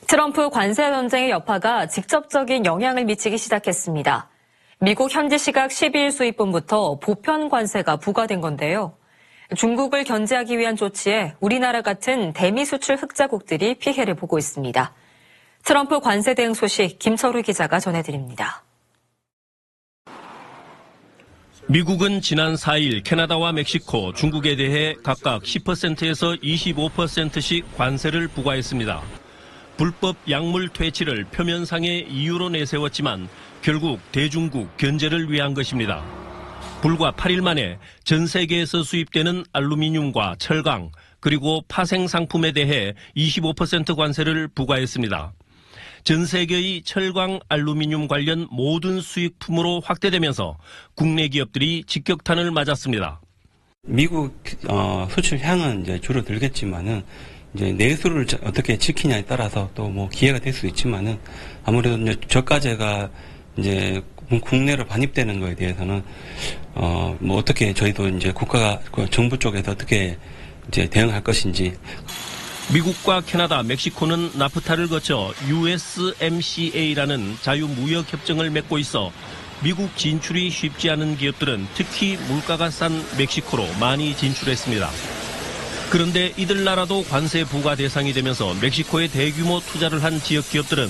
트럼프 관세 전쟁의 여파가 직접적인 영향을 미치기 시작했습니다. 미국 현지 시각 12일 수입분부터 보편 관세가 부과된 건데요. 중국을 견제하기 위한 조치에 우리나라 같은 대미 수출 흑자국들이 피해를 보고 있습니다. 트럼프 관세 대응 소식 김철우 기자가 전해드립니다. 미국은 지난 4일 캐나다와 멕시코, 중국에 대해 각각 10%에서 25%씩 관세를 부과했습니다. 불법 약물 퇴치를 표면상의 이유로 내세웠지만 결국 대중국 견제를 위한 것입니다. 불과 8일 만에 전 세계에서 수입되는 알루미늄과 철강 그리고 파생 상품에 대해 25% 관세를 부과했습니다. 전 세계의 철강, 알루미늄 관련 모든 수입품으로 확대되면서 국내 기업들이 직격탄을 맞았습니다. 미국 수출량은 이제 줄어들겠지만은 이제 내수를 어떻게 지키냐에 따라서 또 뭐 기회가 될 수 있지만은 아무래도 이제 저가제가 이제 국내로 반입되는 거에 대해서는 뭐 어떻게 저희도 이제 국가가 정부 쪽에서 어떻게 이제 대응할 것인지. 미국과 캐나다, 멕시코는 나프타를 거쳐 USMCA라는 자유무역 협정을 맺고 있어 미국 진출이 쉽지 않은 기업들은 특히 물가가 싼 멕시코로 많이 진출했습니다. 그런데 이들 나라도 관세 부과 대상이 되면서 멕시코에 대규모 투자를 한 지역 기업들은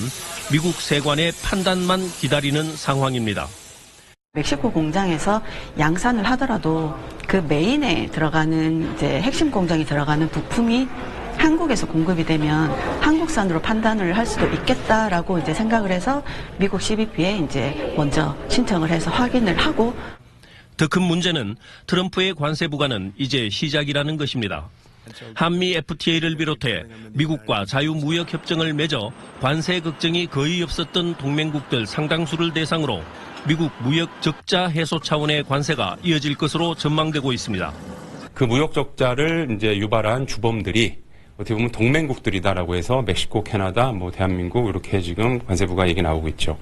미국 세관의 판단만 기다리는 상황입니다. 멕시코 공장에서 양산을 하더라도 그 메인에 들어가는 이제 핵심 공장이 들어가는 부품이 한국에서 공급이 되면 한국산으로 판단을 할 수도 있겠다라고 이제 생각을 해서 미국 CBP에 이제 먼저 신청을 해서 확인을 하고. 더 큰 문제는 트럼프의 관세 부과는 이제 시작이라는 것입니다. 한미 FTA를 비롯해 미국과 자유무역 협정을 맺어 관세 걱정이 거의 없었던 동맹국들 상당수를 대상으로 미국 무역 적자 해소 차원의 관세가 이어질 것으로 전망되고 있습니다. 그 무역 적자를 이제 유발한 주범들이 어떻게 보면 동맹국들이다라고 해서 멕시코, 캐나다, 뭐 대한민국 이렇게 지금 관세 부과 얘기 나오고 있죠.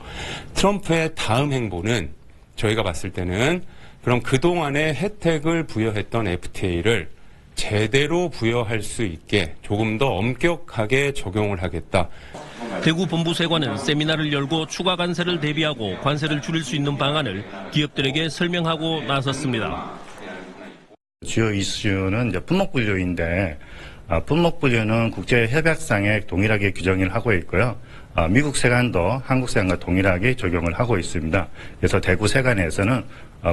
트럼프의 다음 행보는 저희가 봤을 때는 그럼 그동안의 혜택을 부여했던 FTA를 제대로 부여할 수 있게 조금 더 엄격하게 적용을 하겠다. 대구 본부세관은 세미나를 열고 추가 관세를 대비하고 관세를 줄일 수 있는 방안을 기업들에게 설명하고 나섰습니다. 주요 이슈는 이제 품목분류인데 품목분류는 국제협약상에 동일하게 규정을 하고 있고요. 미국 세관도 한국 세관과 동일하게 적용을 하고 있습니다. 그래서 대구 세관에서는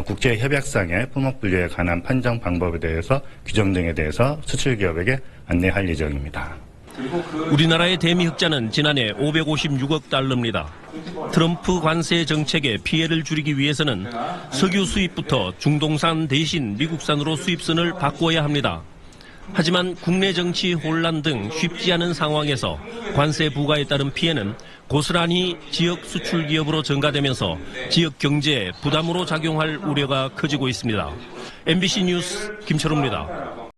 국제협약상의 품목분류에 관한 판정 방법에 대해서 규정 등에 대해서 수출기업에게 안내할 예정입니다. 우리나라의 대미 흑자는 지난해 556억 달러입니다. 트럼프 관세 정책에 피해를 줄이기 위해서는 석유 수입부터 중동산 대신 미국산으로 수입선을 바꿔야 합니다. 하지만 국내 정치 혼란 등 쉽지 않은 상황에서 관세 부과에 따른 피해는 고스란히 지역 수출 기업으로 전가되면서 지역 경제에 부담으로 작용할 우려가 커지고 있습니다. MBC 뉴스 김철우입니다.